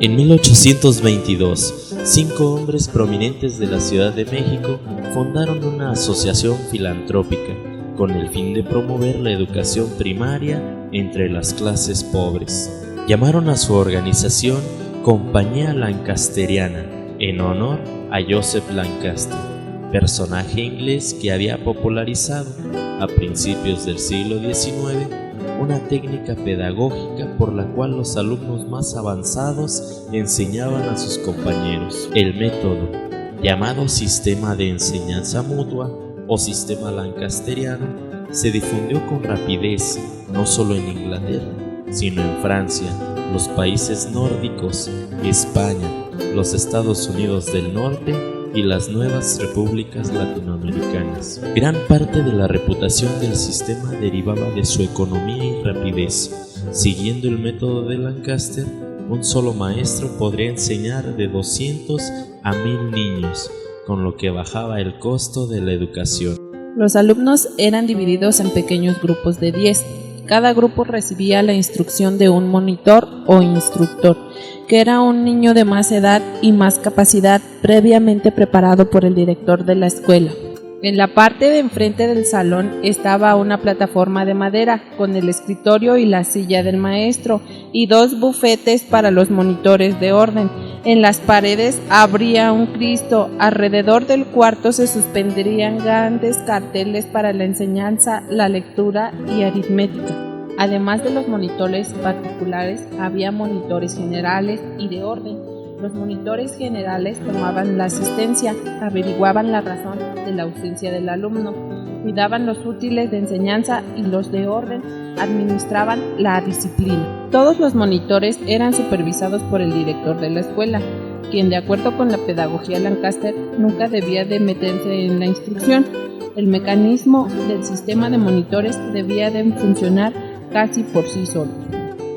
En 1822, 5 hombres prominentes de la Ciudad de México fundaron una asociación filantrópica con el fin de promover la educación primaria entre las clases pobres. Llamaron a su organización Compañía Lancasteriana, en honor a Joseph Lancaster, personaje inglés que había popularizado, a principios del siglo XIX, una técnica pedagógica por la cual los alumnos más avanzados enseñaban a sus compañeros. El método, llamado Sistema de Enseñanza Mutua o Sistema Lancasteriano, se difundió con rapidez no solo en Inglaterra, sino en Francia, los países nórdicos, España, los Estados Unidos del Norte y las nuevas repúblicas latinoamericanas. Gran parte de la reputación del sistema derivaba de su economía y rapidez. Siguiendo el método de Lancaster, un solo maestro podría enseñar de 200 a 1000 niños, con lo que bajaba el costo de la educación. Los alumnos eran divididos en pequeños grupos de 10. Cada grupo recibía la instrucción de un monitor o instructor, que era un niño de más edad y más capacidad previamente preparado por el director de la escuela. En la parte de enfrente del salón estaba una plataforma de madera con el escritorio y la silla del maestro y 2 bufetes para los monitores de orden. En las paredes habría un Cristo. Alrededor del cuarto se suspenderían grandes carteles para la enseñanza, la lectura y aritmética. Además de los monitores particulares, había monitores generales y de orden. Los monitores generales tomaban la asistencia, averiguaban la razón de la ausencia del alumno, cuidaban los útiles de enseñanza y los de orden administraban la disciplina. Todos los monitores eran supervisados por el director de la escuela, quien, de acuerdo con la pedagogía Lancaster, nunca debía de meterse en la instrucción. El mecanismo del sistema de monitores debía de funcionar casi por sí solo.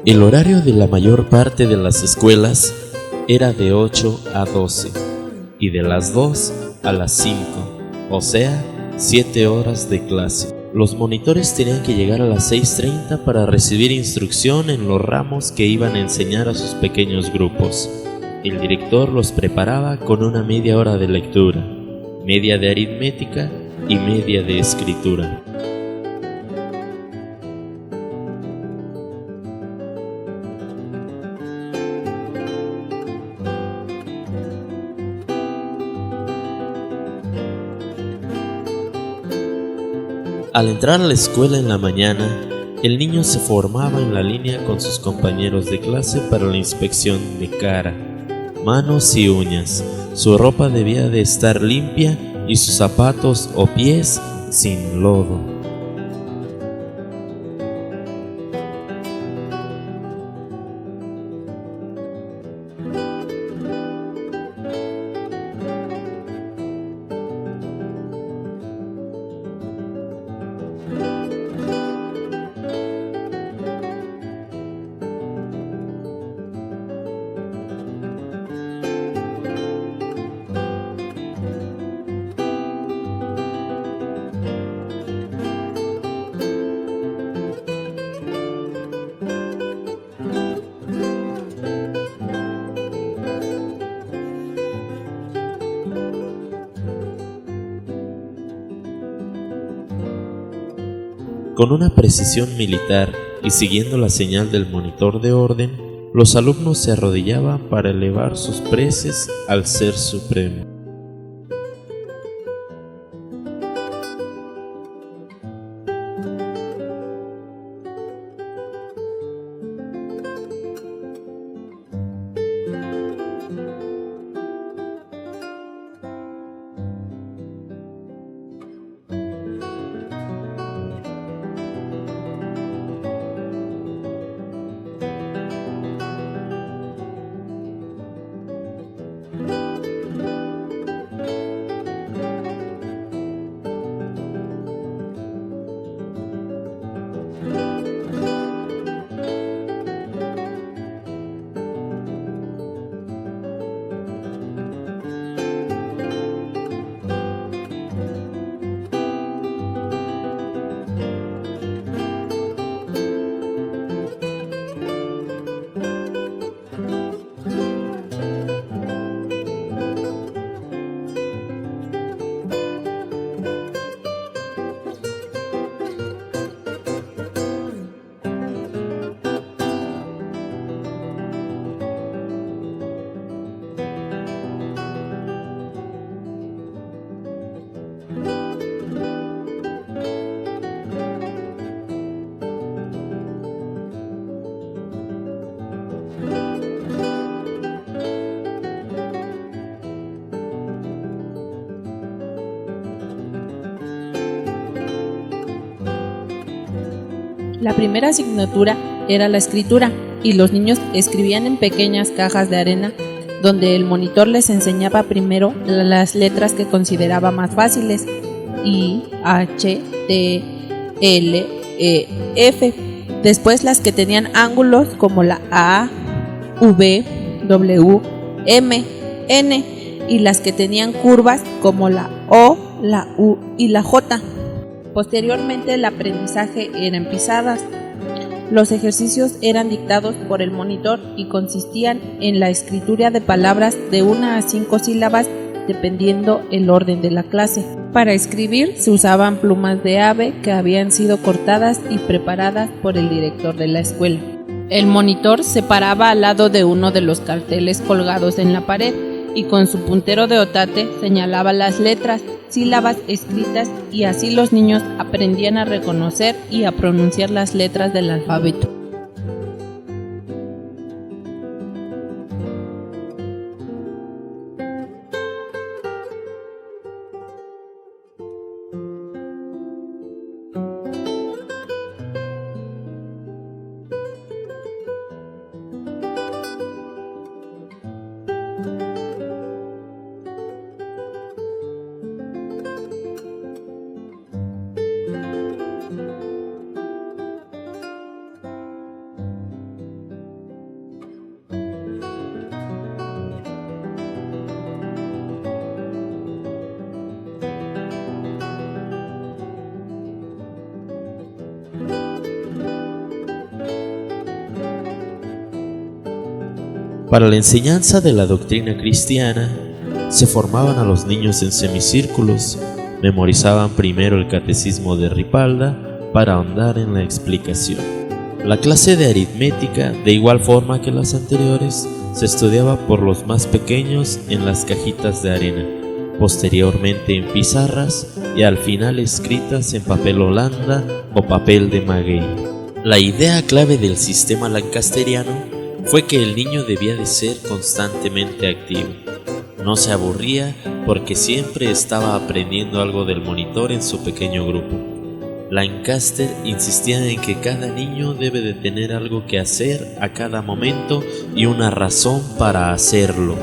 El horario de la mayor parte de las escuelas era de 8 a 12 y de las 2 a las 5, o sea, 7 horas de clase. Los monitores tenían que llegar a las 6:30 para recibir instrucción en los ramos que iban a enseñar a sus pequeños grupos. El director los preparaba con una media hora de lectura, media de aritmética y media de escritura. Al entrar a la escuela en la mañana, el niño se formaba en la línea con sus compañeros de clase para la inspección de cara, manos y uñas. Su ropa debía de estar limpia y sus zapatos o pies sin lodo. Con una precisión militar y siguiendo la señal del monitor de orden, los alumnos se arrodillaban para elevar sus preces al Ser Supremo. La primera asignatura era la escritura, y los niños escribían en pequeñas cajas de arena, donde el monitor les enseñaba primero las letras que consideraba más fáciles: I, H, T, L, E, F. Después las que tenían ángulos, como la A, V, W, M, N, y las que tenían curvas, como la O, la U y la J. Posteriormente el aprendizaje era en pisadas. Los ejercicios eran dictados por el monitor y consistían en la escritura de palabras de 1 a 5 sílabas dependiendo el orden de la clase. Para escribir se usaban plumas de ave que habían sido cortadas y preparadas por el director de la escuela. El monitor se paraba al lado de uno de los carteles colgados en la pared y con su puntero de otate señalaba las letras, sílabas escritas, y así los niños aprendían a reconocer y a pronunciar las letras del alfabeto. Para la enseñanza de la doctrina cristiana, se formaban a los niños en semicírculos, memorizaban primero el catecismo de Ripalda para ahondar en la explicación. La clase de aritmética, de igual forma que las anteriores, se estudiaba por los más pequeños en las cajitas de arena, posteriormente en pizarras y al final escritas en papel holanda o papel de maguey. La idea clave del sistema lancasteriano fue que el niño debía de ser constantemente activo. No se aburría porque siempre estaba aprendiendo algo del monitor en su pequeño grupo. Lancaster insistía en que cada niño debe de tener algo que hacer a cada momento y una razón para hacerlo.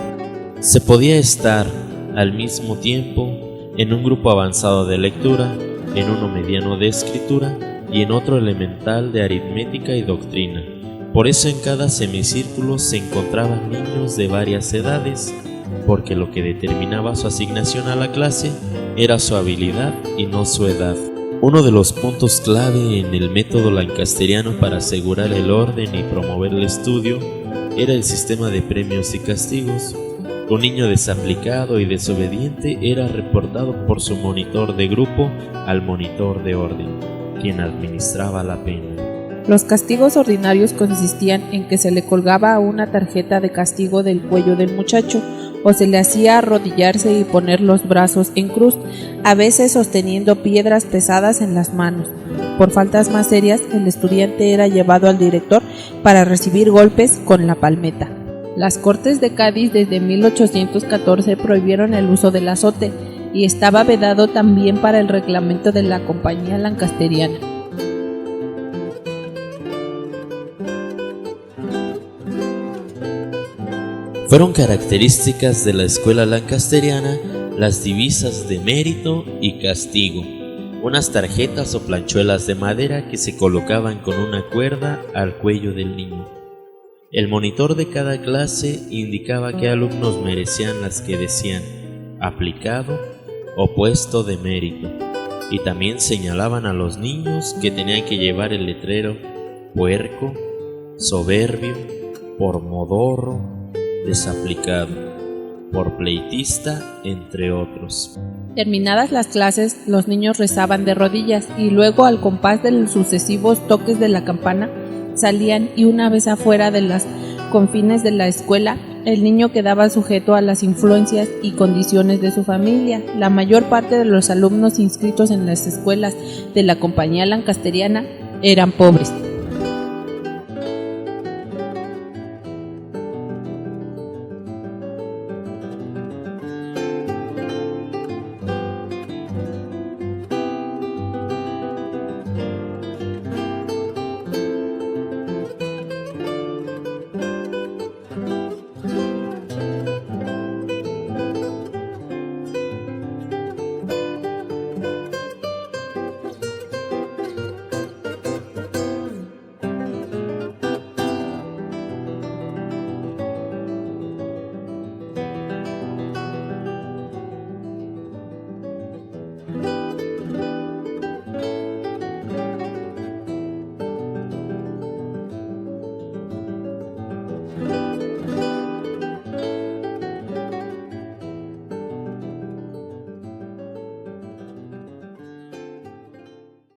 Se podía estar al mismo tiempo en un grupo avanzado de lectura, en uno mediano de escritura y en otro elemental de aritmética y doctrina. Por eso en cada semicírculo se encontraban niños de varias edades, porque lo que determinaba su asignación a la clase era su habilidad y no su edad. Uno de los puntos clave en el método lancasteriano para asegurar el orden y promover el estudio era el sistema de premios y castigos. Un niño desaplicado y desobediente era reportado por su monitor de grupo al monitor de orden, quien administraba la pena. Los castigos ordinarios consistían en que se le colgaba una tarjeta de castigo del cuello del muchacho, o se le hacía arrodillarse y poner los brazos en cruz, a veces sosteniendo piedras pesadas en las manos. Por faltas más serias, el estudiante era llevado al director para recibir golpes con la palmeta. Las Cortes de Cádiz desde 1814 prohibieron el uso del azote, y estaba vedado también para el reglamento de la Compañía Lancasteriana. Fueron características de la escuela lancasteriana las divisas de mérito y castigo, unas tarjetas o planchuelas de madera que se colocaban con una cuerda al cuello del niño. El monitor de cada clase indicaba qué alumnos merecían las que decían aplicado o puesto de mérito, y también señalaban a los niños que tenían que llevar el letrero puerco, soberbio, por modorro, desaplicado, por pleitista, entre otros. Terminadas las clases, los niños rezaban de rodillas y luego, al compás de los sucesivos toques de la campana, salían, y una vez afuera de las confines de la escuela, el niño quedaba sujeto a las influencias y condiciones de su familia. La mayor parte de los alumnos inscritos en las escuelas de la Compañía Lancasteriana eran pobres.